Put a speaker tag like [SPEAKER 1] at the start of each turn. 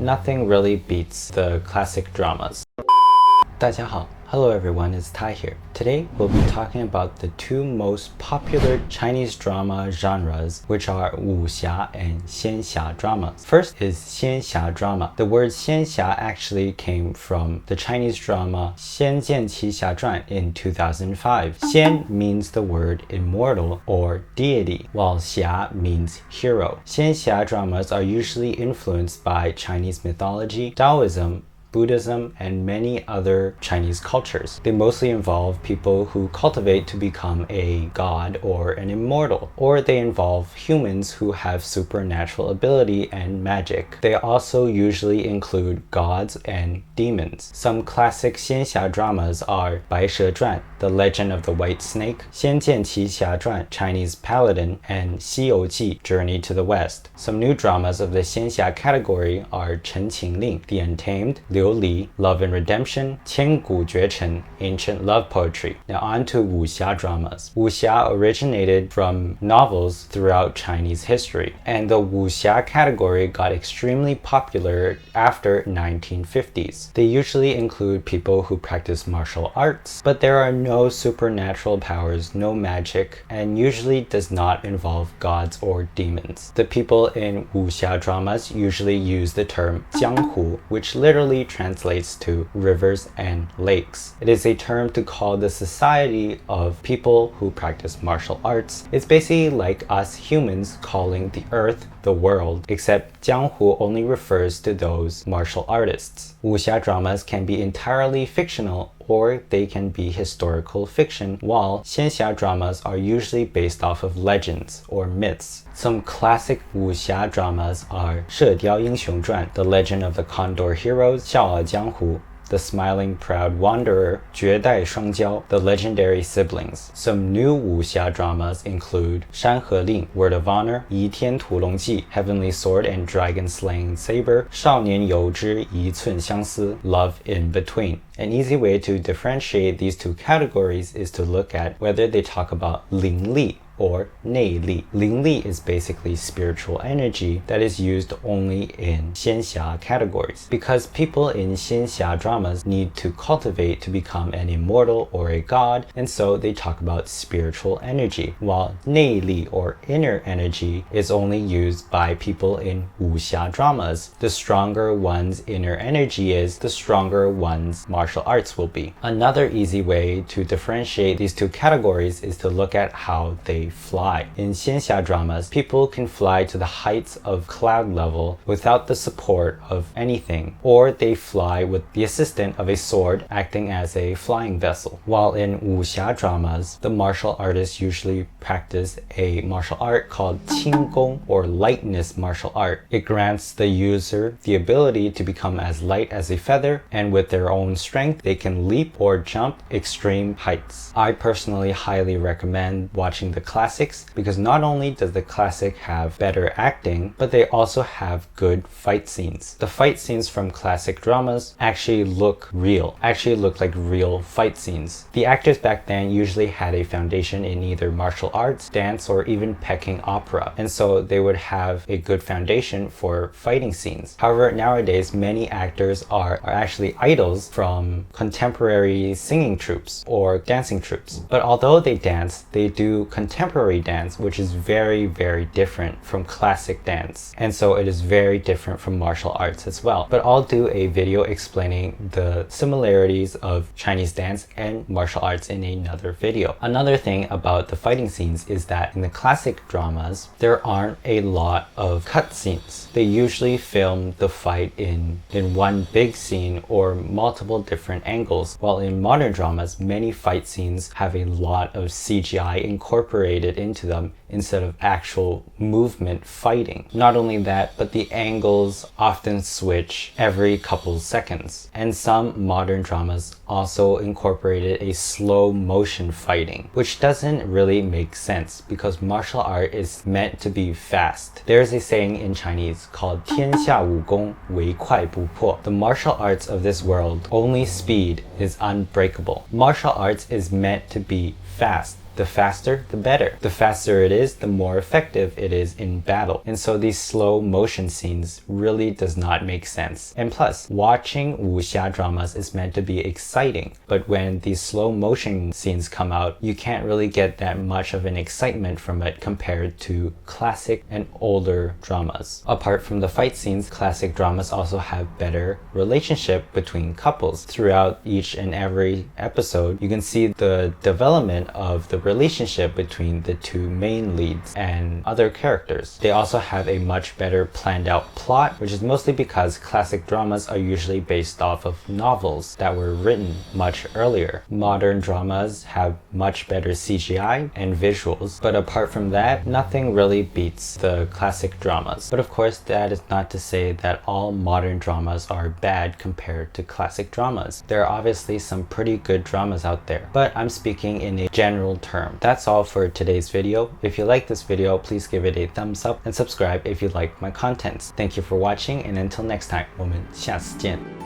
[SPEAKER 1] nothing really beats the classic dramas. 大家好. Hello everyone, it's Tai here. Today we'll be talking about the two most popular Chinese drama genres, which are Wuxia and Xianxia dramas. First is Xianxia drama. The word Xianxia actually came from the Chinese drama 仙剑奇侠传 in 2005. Xian means the word immortal or deity, while Xia means hero. Xianxia dramas are usually influenced by Chinese mythology, Taoism, Buddhism, and many other Chinese cultures. They mostly involve people who cultivate to become a god or an immortal, or they involve humans who have supernatural ability and magic. They also usually include gods and demons. Some classic Xianxia dramas are 白蛇传, The Legend of the White Snake, 仙剑奇侠传, Chinese Paladin, and 西游记, Journey to the West. Some new dramas of the Xianxia category are 陈情令, The Untamed, 琉璃, Love and Redemption, 千古绝尘, Ancient Love Poetry. Now on to Wuxia dramas. Wuxia originated from novels throughout Chinese history, and the Wuxia category got extremely popular after 1950s. They usually include people who practice martial arts, but there are no supernatural powers, no magic, and usually does not involve gods or demons. The people in Wuxia dramas usually use the term Jianghu, which literally translates to rivers and lakes. It is a term to call the society of people who practice martial arts. It's basically like us humans calling the earth the world, except Jianghu only refers to those martial artists. Wuxia dramas can be entirely fictional or they can be historical fiction, while Xianxia dramas are usually based off of legends or myths. Some classic Wuxia dramas are 射雕英雄传, The Legend of the Condor Heroes, 笑傲江湖, The Smiling Proud Wanderer, 绝代双骄, The Legendary Siblings. Some new Wuxia dramas include 山河令, Word of Honor, 倚天屠龙记, Heavenly Sword and Dragon Slaying Saber, 少年游之一寸相思, Love in Between. An easy way to differentiate these two categories is to look at whether they talk about Ling or 内力. Ling is basically spiritual energy that is used only in Xianxia categories, because people in Xianxia dramas need to cultivate to become an immortal or a god, and so they talk about spiritual energy, while 内力 or inner energy is only used by people in Wuxia dramas. The stronger one's inner energy is, the stronger one's martial arts will be. Another easy way to differentiate these two categories is to look at how they fly. In Xianxia dramas, people can fly to the heights of cloud level without the support of anything, or they fly with the assistance of a sword acting as a flying vessel. While in Wuxia dramas, the martial artists usually practice a martial art called qinggong, or lightness martial art. It grants the user the ability to become as light as a feather, and with their own strength, they can leap or jump extreme heights. I personally highly recommend watching the classics, because not only does the classic have better acting, but they also have good fight scenes. The fight scenes from classic dramas actually look real, actually look like real fight scenes. The actors back then usually had a foundation in either martial arts, dance, or even Peking opera, and so they would have a good foundation for fighting scenes. However, nowadays many actors are actually idols from contemporary singing troupes or dancing troupes. But although they dance, they do contemporary dance, which is very, very different from classic dance. And so it is very different from martial arts as well. But I'll do a video explaining the similarities of Chinese dance and martial arts in another video. Another thing about the fighting scenes is that in the classic dramas, there aren't a lot of cut scenes. They usually film the fight in one big scene or multiple different angles, while in modern dramas, many fight scenes have a lot of CGI incorporated into them instead of actual movement fighting. Not only that, but the angles often switch every couple seconds. And some modern dramas also incorporated a slow motion fighting, which doesn't really make sense because martial art is meant to be fast. There's a saying in Chinese called 天下武功唯快不破. The martial arts of this world, only speed is unbreakable. Martial arts is meant to be fast. the faster, the better. The faster it is, the more effective it is in battle. And so these slow motion scenes really does not make sense. And plus, watching wuxia dramas is meant to be exciting, but when these slow motion scenes come out, you can't really get that much of an excitement from it compared to classic and older dramas. Apart from the fight scenes, classic dramas also have better relationship between couples. Throughout each and every episode, you can see the development of the relationship between the two main leads and other characters. They also have a much better planned out plot, which is mostly because classic dramas are usually based off of novels that were written much earlier. Modern dramas have much better CGI and visuals, but apart from that, nothing really beats the classic dramas. But of course, that is not to say that all modern dramas are bad compared to classic dramas. There are obviously some pretty good dramas out there, but I'm speaking in a general term. That's all for today's video. If you like this video, please give it a thumbs up and subscribe if you like my contents. Thank you for watching, and until next time, 我们下次见。